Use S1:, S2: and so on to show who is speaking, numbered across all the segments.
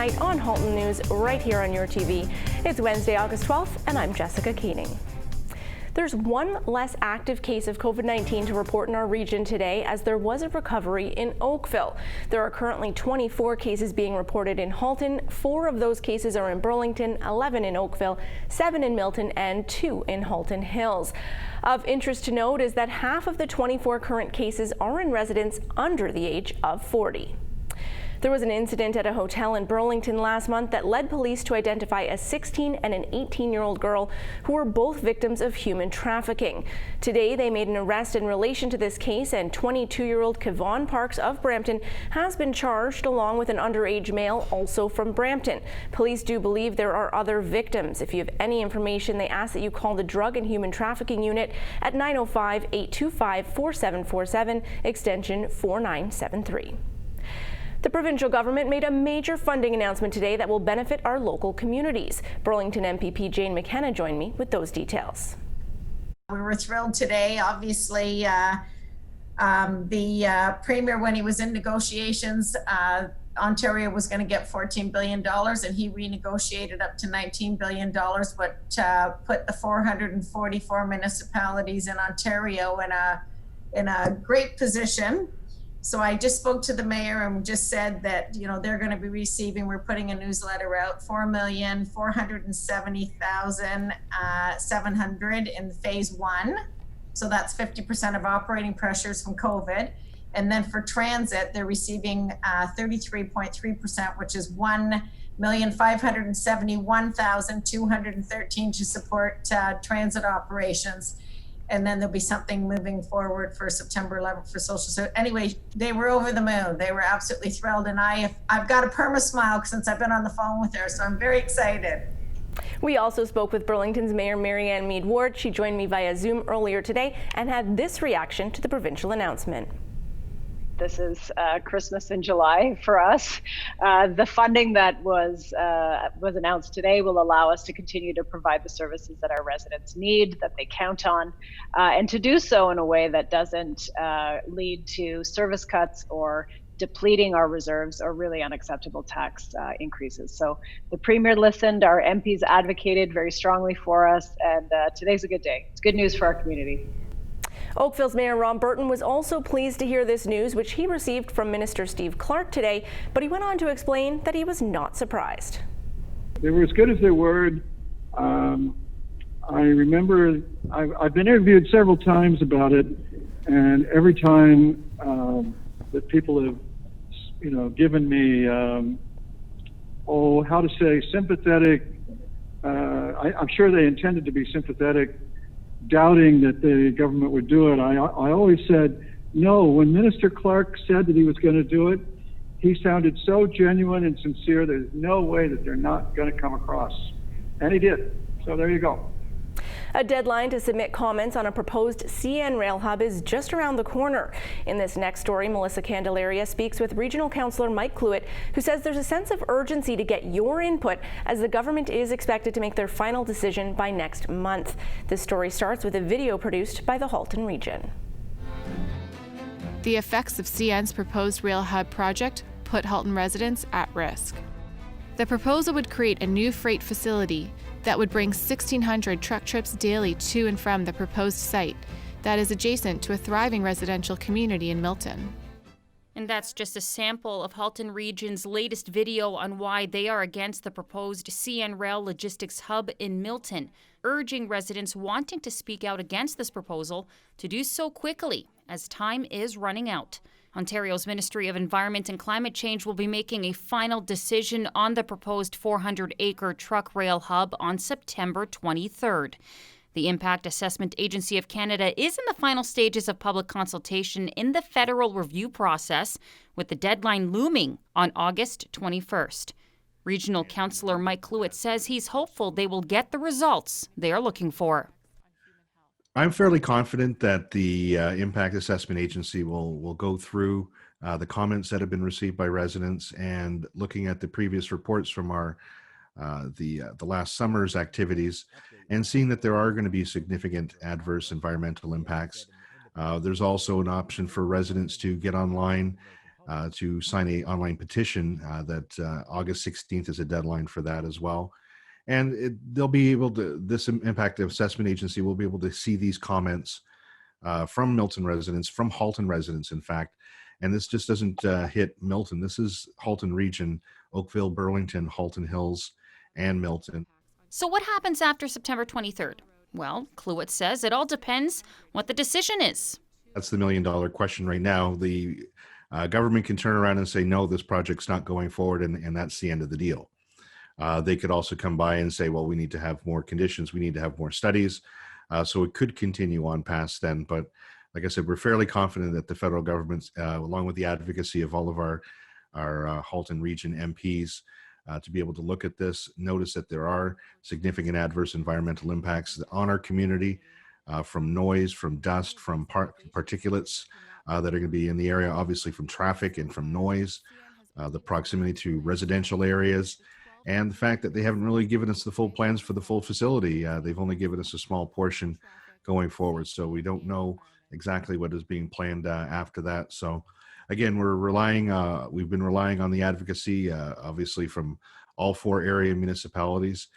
S1: tonight on Halton News right here on your TV. It's Wednesday, August 12th, and I'm Jessica Keating. There's one less active case of COVID-19 to report in our region today, as there was a recovery in Oakville. There are currently 24 cases being reported in Halton. 4 of those cases are in Burlington, 11 in Oakville, 7 in Milton, and 2 in Halton Hills. Of interest to note is that half of the 24 current cases are in residents under the age of 40. There was an incident at a hotel in Burlington last month that led police to identify a 16 and an 18-year-old girl who were both victims of human trafficking. Today, they made an arrest in relation to this case, and 22-year-old Kevon Parks of Brampton has been charged along with an underage male also from Brampton. Police do believe there are other victims. If you have any information, they ask that you call the Drug and Human Trafficking Unit at 905-825-4747, extension 4973. The provincial government made a major funding announcement today that will benefit our local communities. Burlington MPP Jane McKenna joined me with those details.
S2: We were thrilled today. Obviously, the Premier, when he was in negotiations, Ontario was going to get $14 billion, and he renegotiated up to $19 billion, but put the 444 municipalities in Ontario in a great position. So I just spoke to the mayor and just said that, you know, they're going to be receiving, we're putting a newsletter out, 4,470,700 in phase 1. So that's 50% of operating pressures from COVID. And then for transit, they're receiving 33.3%, which is 1,571,213 to support transit operations. And then there'll be something moving forward for September 11th for social. So anyway, they were over the moon. They were absolutely thrilled. And I've got a perma smile since I've been on the phone with her. So I'm very excited.
S1: We also spoke with Burlington's Mayor Marianne Mead Ward. She joined me via Zoom earlier today and had this reaction to the provincial announcement.
S3: This is Christmas in July for us. The funding that was announced today will allow us to continue to provide the services that our residents need, that they count on, and to do so in a way that doesn't lead to service cuts or depleting our reserves or really unacceptable tax increases. So the Premier listened, our MPs advocated very strongly for us, and today's a good day. It's good news for our community.
S1: Oakville's Mayor Ron Burton was also pleased to hear this news, which he received from Minister Steve Clark today, but he went on to explain that he was not surprised.
S4: They were as good as their word. I remember I've been interviewed several times about it, and every time that people have, you know, given me, how to say, sympathetic, I'm sure they intended to be sympathetic, doubting that the government would do it. I always said, no, when Minister Clark said that he was going to do it, he sounded so genuine and sincere, there's no way that they're not going to come across. And he did. So there you go.
S1: A deadline to submit comments on a proposed CN rail hub is just around the corner. In this next story, Melissa Candelaria speaks with Regional Councillor Mike Cluett, who says there's a sense of urgency to get your input as the government is expected to make their final decision by next month. This story starts with a video produced by the Halton region.
S5: The effects of CN's proposed rail hub project put Halton residents at risk. The proposal would create a new freight facility that would bring 1,600 truck trips daily to and from the proposed site that is adjacent to a thriving residential community in Milton.
S6: And that's just a sample of Halton Region's latest video on why they are against the proposed CN Rail Logistics Hub in Milton, urging residents wanting to speak out against this proposal to do so quickly, as time is running out. Ontario's Ministry of Environment and Climate Change will be making a final decision on the proposed 400-acre truck rail hub on September 23rd. The Impact Assessment Agency of Canada is in the final stages of public consultation in the federal review process, with the deadline looming on August 21st. Regional Councillor Mike Cluett says he's hopeful they will get the results they are looking for.
S7: I'm fairly confident that the Impact Assessment Agency will go through the comments that have been received by residents, and looking at the previous reports from our the last summer's activities, and seeing that there are going to be significant adverse environmental impacts. There's also an option for residents to get online to sign an online petition that August 16th is a deadline for that as well. And they'll be able to, this impact assessment agency will be able to see these comments from Milton residents, from Halton residents, in fact. And this just doesn't hit Milton. This is Halton region, Oakville, Burlington, Halton Hills, and Milton.
S6: So what happens after September 23rd? Well, Cluett says it all depends what the decision is.
S7: That's the million-dollar question right now. The government can turn around and say, no, this project's not going forward, and that's the end of the deal. They could also come by and say, well, we need to have more conditions. We need to have more studies. So it could continue on past then. But like I said, we're fairly confident that the federal government, along with the advocacy of all of our Halton region MPs, to be able to look at this, notice that there are significant adverse environmental impacts on our community from noise, from dust, from particulates that are going to be in the area, obviously from traffic and from noise, the proximity to residential areas, and the fact that they haven't really given us the full plans for the full facility. They've only given us a small portion going forward. So we don't know exactly what is being planned after that. So again, we've been relying on the advocacy, obviously from all 4 area municipalities,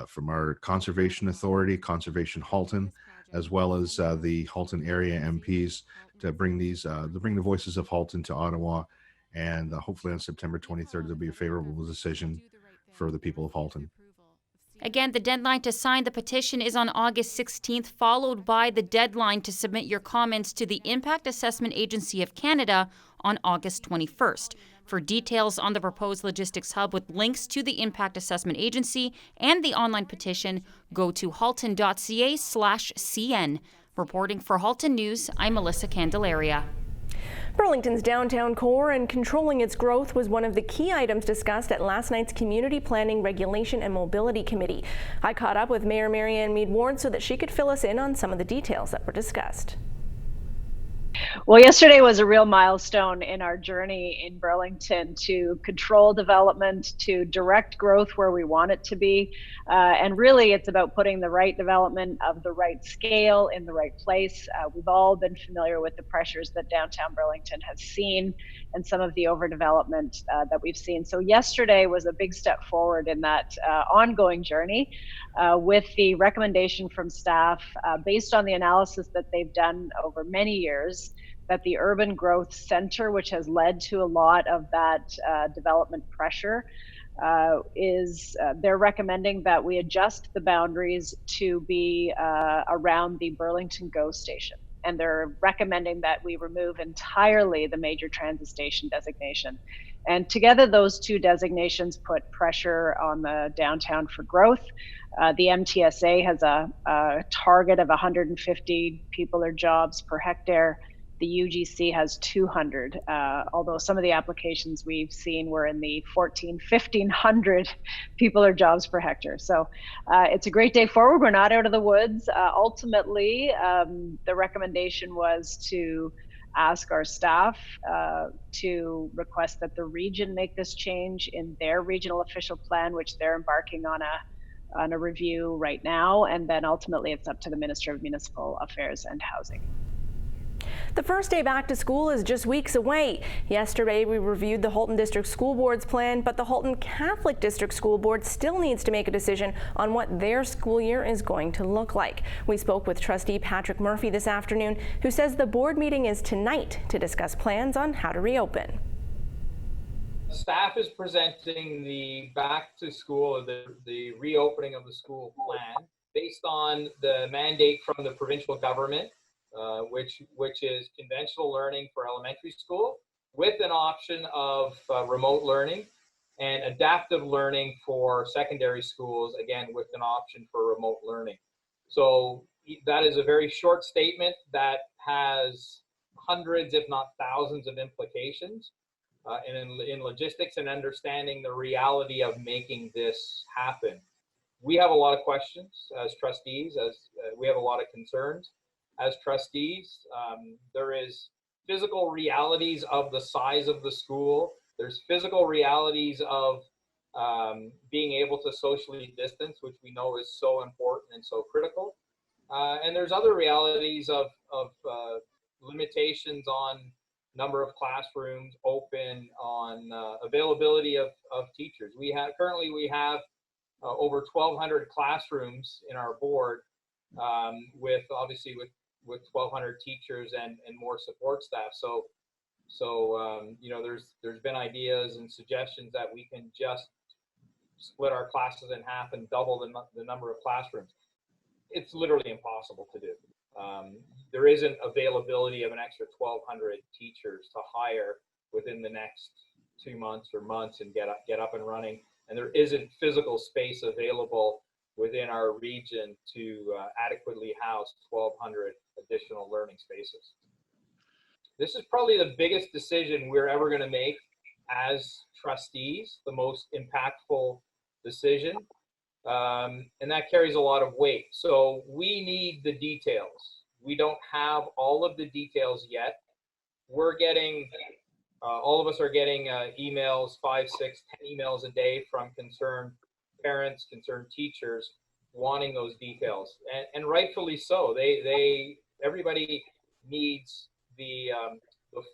S7: from our Conservation Authority, Conservation Halton, as well as the Halton area MPs to bring the voices of Halton to Ottawa. And hopefully on September 23rd, there'll be a favorable decision for the people of Halton.
S6: Again, the deadline to sign the petition is on August 16th, followed by the deadline to submit your comments to the Impact Assessment Agency of Canada on August 21st. For details on the proposed logistics hub with links to the Impact Assessment Agency and the online petition, go to halton.ca/CN. Reporting for Halton News, I'm Melissa Candelaria.
S1: Burlington's downtown core and controlling its growth was one of the key items discussed at last night's Community Planning, Regulation and Mobility Committee. I caught up with Mayor Marianne Mead Ward so that she could fill us in on some of the details that were discussed.
S3: Well, yesterday was a real milestone in our journey in Burlington to control development, to direct growth where we want it to be. And really, it's about putting the right development of the right scale in the right place. We've all been familiar with the pressures that downtown Burlington has seen and some of the overdevelopment that we've seen. So yesterday was a big step forward in that ongoing journey with the recommendation from staff based on the analysis that they've done over many years, that the urban growth center, which has led to a lot of that development pressure, they're recommending that we adjust the boundaries to be around the Burlington GO station. And they're recommending that we remove entirely the major transit station designation. And together, those two designations put pressure on the downtown for growth. The MTSA has a target of 150 people or jobs per hectare. The UGC has 200, although some of the applications we've seen were in the 1,500 people or jobs per hectare. So it's a great day forward. We're not out of the woods. Ultimately, the recommendation was to ask our staff to request that the region make this change in their regional official plan, which they're embarking on a review right now. And then ultimately it's up to the Minister of Municipal Affairs and Housing.
S1: The first day back to school is just weeks away. Yesterday, we reviewed the Halton District School Board's plan, but the Halton Catholic District School Board still needs to make a decision on what their school year is going to look like. We spoke with Trustee Patrick Murphy this afternoon, who says the board meeting is tonight to discuss plans on how to reopen.
S8: Staff is presenting the back to school, the reopening of the school plan based on the mandate from the provincial government. Which is conventional learning for elementary school with an option of remote learning, and adaptive learning for secondary schools, again with an option for remote learning. So that is a very short statement that has hundreds, if not thousands, of implications in logistics and understanding the reality of making this happen. We have a lot of questions as trustees, we have a lot of concerns. As trustees, there is physical realities of the size of the school. There's physical realities of being able to socially distance, which we know is so important and so critical. And there's other realities of limitations on number of classrooms open, on availability of teachers. Currently we have over 1,200 classrooms in our board, with 1,200 teachers and more support staff. So there's been ideas and suggestions that we can just split our classes in half and double the number of classrooms. It's literally impossible to do. There isn't availability of an extra 1,200 teachers to hire within the next 2 months or months and get up and running. And there isn't physical space available within our region to adequately house 1,200 additional learning spaces. This is probably the biggest decision we're ever going to make as trustees, the most impactful decision. And that carries a lot of weight. So we need the details. We don't have all of the details yet. We're getting, all of us are getting emails, 5, 6, 10 emails a day from concerned parents, concerned teachers wanting those details. And rightfully so. Everybody needs the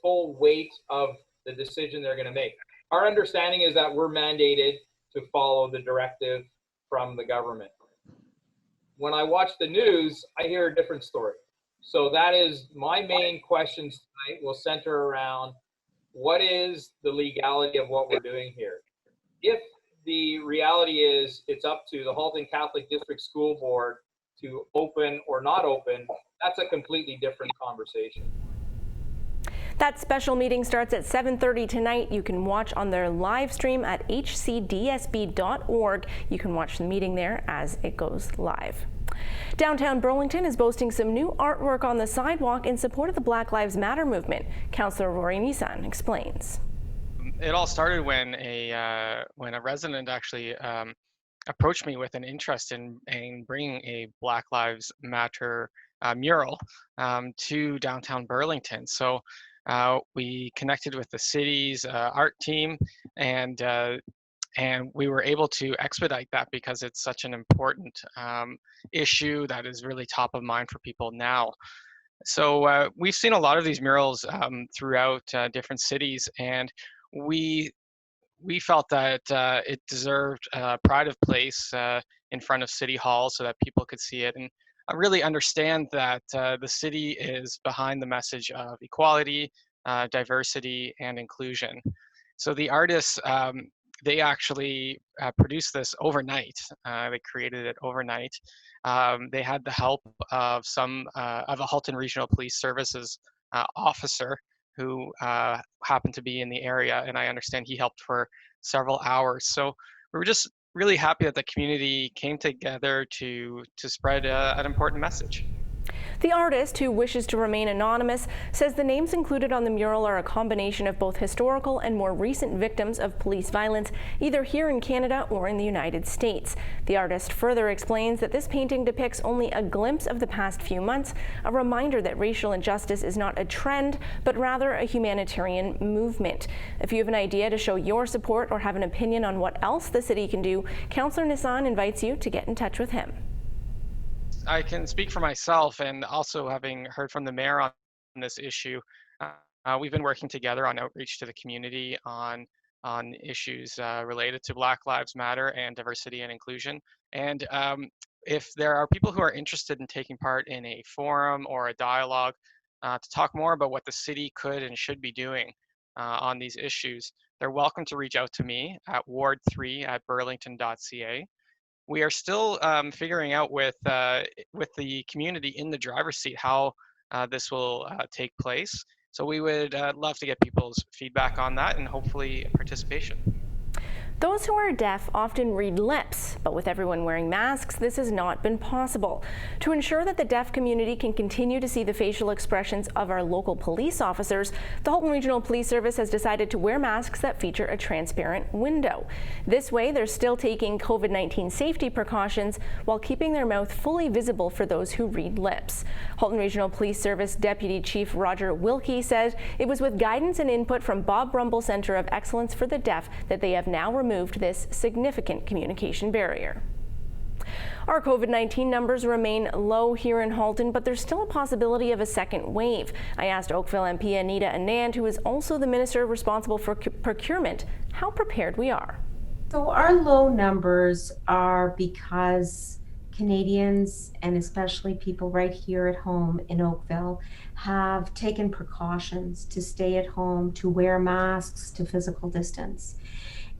S8: full weight of the decision they're going to make. Our understanding is that we're mandated to follow the directive from the government. When I watch the news, I hear a different story. So that is my main questions tonight will center around what is the legality of what we're doing here. If the reality is it's up to the Halton Catholic District School Board to open or not open, that's a completely different conversation.
S1: That special meeting starts at 7:30 tonight. You can watch on their live stream at hcdsb.org. You can watch the meeting there as it goes live. Downtown Burlington is boasting some new artwork on the sidewalk in support of the Black Lives Matter movement. Councillor Rory Nissan explains.
S9: It all started when a resident actually approached me with an interest in bringing a Black Lives Matter mural to downtown Burlington. So we connected with the city's art team, and we were able to expedite that because it's such an important issue that is really top of mind for people now. So we've seen a lot of these murals throughout different cities, and we felt that it deserved pride of place in front of City Hall so that people could see it and really understand that the city is behind the message of equality, diversity, and inclusion. So the artists, they actually produced this overnight. They created it overnight. They had the help of of a Halton Regional Police Services officer who happened to be in the area, and I understand he helped for several hours. So we were just really happy that the community came together to spread an important message.
S1: The artist, who wishes to remain anonymous, says the names included on the mural are a combination of both historical and more recent victims of police violence, either here in Canada or in the United States. The artist further explains that this painting depicts only a glimpse of the past few months, a reminder that racial injustice is not a trend, but rather a humanitarian movement. If you have an idea to show your support or have an opinion on what else the city can do, Councillor Nissan invites you to get in touch with him.
S9: I can speak for myself, and also having heard from the mayor on this issue, we've been working together on outreach to the community on issues related to Black Lives Matter and diversity and inclusion. And if there are people who are interested in taking part in a forum or a dialogue to talk more about what the city could and should be doing on these issues, they're welcome to reach out to me at ward3@burlington.ca. We are still figuring out with the community in the driver's seat how this will take place. So we would love to get people's feedback on that and hopefully participation.
S1: Those who are deaf often read lips, but with everyone wearing masks, this has not been possible. To ensure that the deaf community can continue to see the facial expressions of our local police officers, the Halton Regional Police Service has decided to wear masks that feature a transparent window. This way, they're still taking COVID-19 safety precautions while keeping their mouth fully visible for those who read lips. Halton Regional Police Service Deputy Chief Roger Wilkie said it was with guidance and input from Bob Rumble Centre of Excellence for the Deaf that they have now removed this significant communication barrier. Our COVID-19 numbers remain low here in Halton, but there's still a possibility of a second wave. I asked Oakville MP Anita Anand, who is also the minister responsible for procurement, how prepared we are.
S10: So our low numbers are because Canadians, and especially people right here at home in Oakville, have taken precautions to stay at home, to wear masks, to physical distance.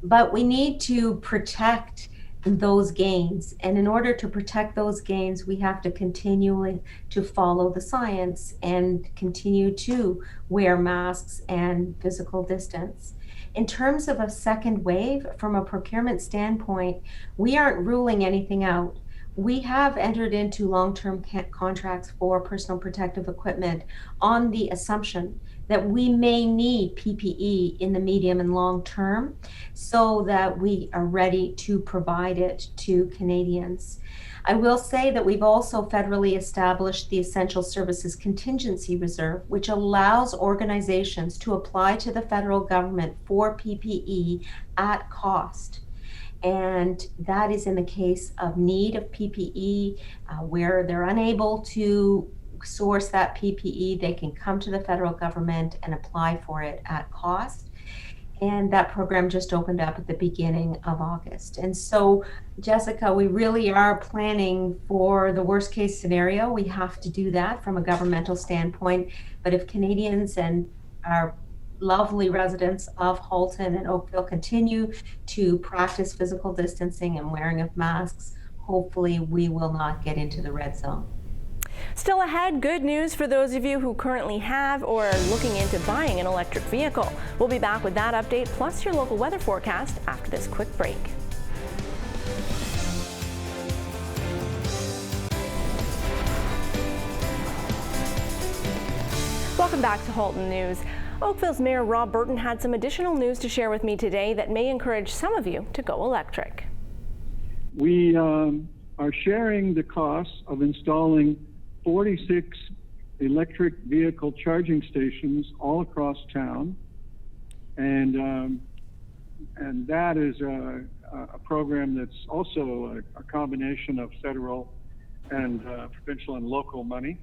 S10: But we need to protect those gains. And in order to protect those gains, we have to continue to follow the science and continue to wear masks and physical distance. In terms of a second wave, from a procurement standpoint, we aren't ruling anything out. We have entered into long-term contracts for personal protective equipment on the assumption that we may need PPE in the medium and long term, so that we are ready to provide it to Canadians. I will say that we've also federally established the Essential Services Contingency Reserve, which allows organizations to apply to the federal government for PPE at cost. And that is in the case of need of PPE, where they're unable to source that PPE, they can come to the federal government and apply for it at cost. And that program just opened up at the beginning of August. And so, Jessica, we really are planning for the worst case scenario. We have to do that from a governmental standpoint. But if Canadians and our lovely residents of Halton and Oakville continue to practice physical distancing and wearing of masks, hopefully we will not get into the red zone.
S1: Still ahead, good news for those of you who currently have or are looking into buying an electric vehicle. We'll be back with that update, plus your local weather forecast after this quick break. Welcome back to Halton News. Oakville's Mayor Rob Burton had some additional news to share with me today that may encourage some of you to go electric.
S4: We are sharing the costs of installing 46 electric vehicle charging stations all across town, and that is a program that's also a combination of federal and provincial and local money.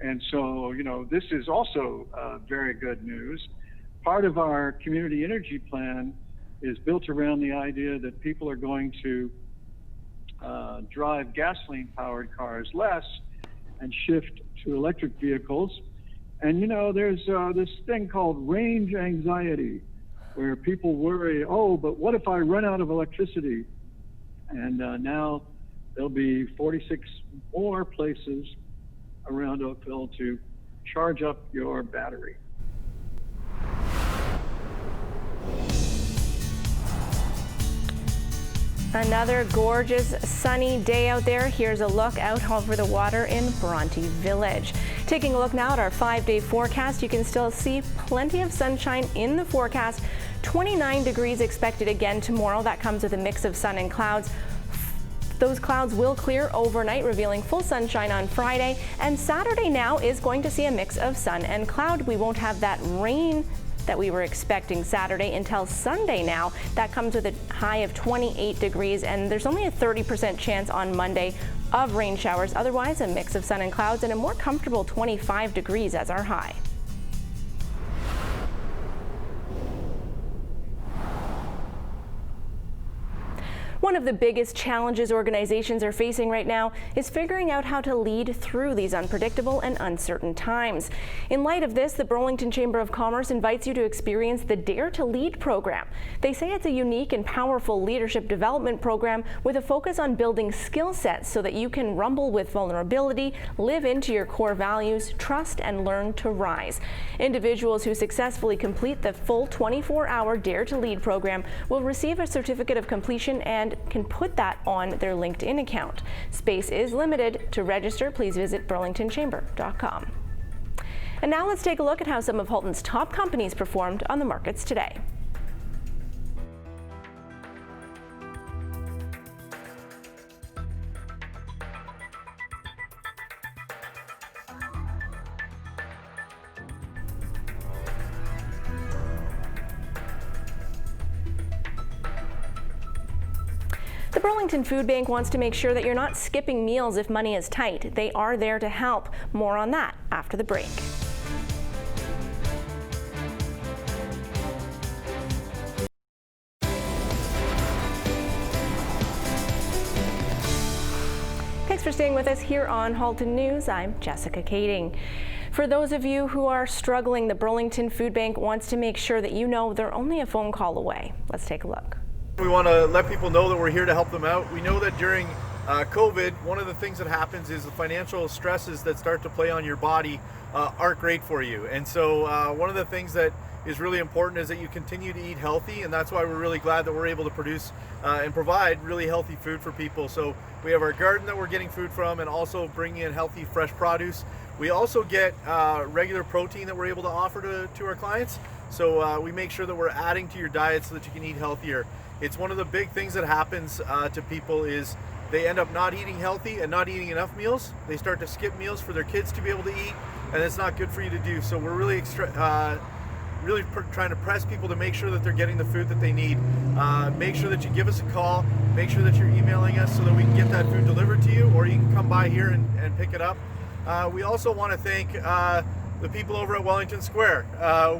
S4: And so, you know, this is also very good news. Part of our community energy plan is built around the idea that people are going to drive gasoline-powered cars less and shift to electric vehicles. And, you know, there's this thing called range anxiety, where people worry, oh, but what if I run out of electricity? And now there'll be 46 more places around Oakville to charge up your battery.
S1: Another gorgeous sunny day out there. Here's a look out over the water in Bronte Village. Taking a look now at our 5-day forecast, you can still see plenty of sunshine in the forecast. 29 degrees expected again tomorrow. That comes with a mix of sun and clouds. Those clouds will clear overnight, revealing full sunshine on Friday. And Saturday now is going to see a mix of sun and cloud. We won't have that rain that we were expecting Saturday until Sunday now. That comes with a high of 28 degrees, and there's only a 30% chance on Monday of rain showers. Otherwise, a mix of sun and clouds and a more comfortable 25 degrees as our high. One of the biggest challenges organizations are facing right now is figuring out how to lead through these unpredictable and uncertain times. In light of this, the Burlington Chamber of Commerce invites you to experience the Dare to Lead program. They say it's a unique and powerful leadership development program with a focus on building skill sets so that you can rumble with vulnerability, live into your core values, trust, and learn to rise. Individuals who successfully complete the full 24-hour Dare to Lead program will receive a certificate of completion and can put that on their LinkedIn account. Space is limited. To register, please visit burlingtonchamber.com. And now let's take a look at how some of Halton's top companies performed on the markets today. The Burlington Food Bank wants to make sure that you're not skipping meals if money is tight. They are there to help. More on that after the break. Thanks for staying with us here on Halton News. I'm Jessica Kading. For those of you who are struggling, the Burlington Food Bank wants to make sure that you know they're only a phone call away. Let's take a look.
S11: We want to let people know that we're here to help them out. We know that during COVID, one of the things that happens is the financial stresses that start to play on your body aren't great for you. And so one of the things that is really important is that you continue to eat healthy, and that's why we're really glad that we're able to produce and provide really healthy food for people. So we have our garden that we're getting food from, and also bringing in healthy fresh produce. We also get regular protein that we're able to offer to our clients. So we make sure that we're adding to your diet so that you can eat healthier. It's one of the big things that happens to people is they end up not eating healthy and not eating enough meals. They start to skip meals for their kids to be able to eat, and it's not good for you to do. So we're really trying to press people to make sure that they're getting the food that they need. Make sure that you give us a call. Make sure that you're emailing us so that we can get that food delivered to you, or you can come by here and pick it up. We also want to thank the people over at Wellington Square.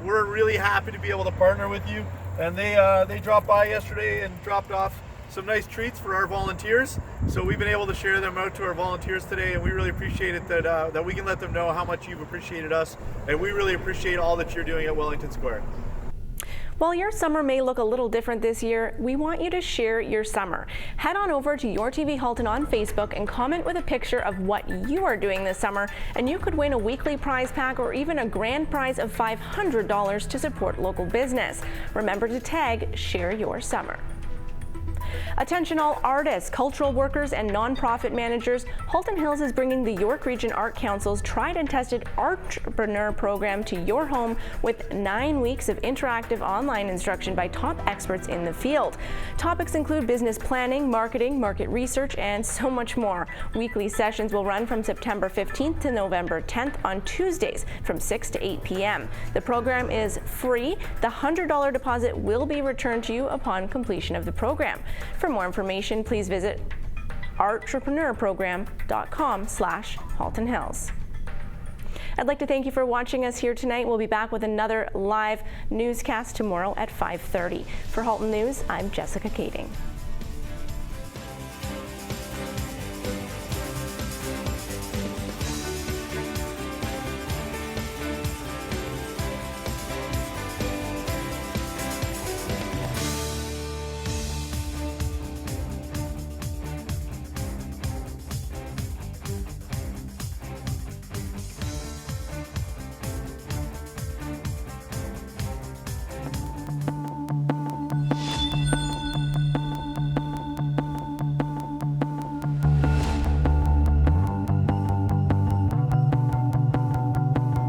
S11: We're really happy to be able to partner with you, and they dropped by yesterday and dropped off some nice treats for our volunteers. So we've been able to share them out to our volunteers today, and we really appreciate it that we can let them know how much you've appreciated us, and we really appreciate all that you're doing at Wellington Square.
S1: While your summer may look a little different this year, we want you to share your summer. Head on over to Your TV Halton on Facebook and comment with a picture of what you are doing this summer, and you could win a weekly prize pack or even a grand prize of $500 to support local business. Remember to tag Share Your Summer. Attention all artists, cultural workers, and nonprofit managers. Halton Hills is bringing the York Region Art Council's tried and tested ARTREPRENEUR program to your home with 9 weeks of interactive online instruction by top experts in the field. Topics include business planning, marketing, market research, and so much more. Weekly sessions will run from September 15th to November 10th on Tuesdays from 6 to 8 p.m. The program is free. The $100 deposit will be returned to you upon completion of the program. For more information, please visit artrepreneurprogram.com/Halton Hills. I'd like to thank you for watching us here tonight. We'll be back with another live newscast tomorrow at 5:30. For Halton News, I'm Jessica Kading.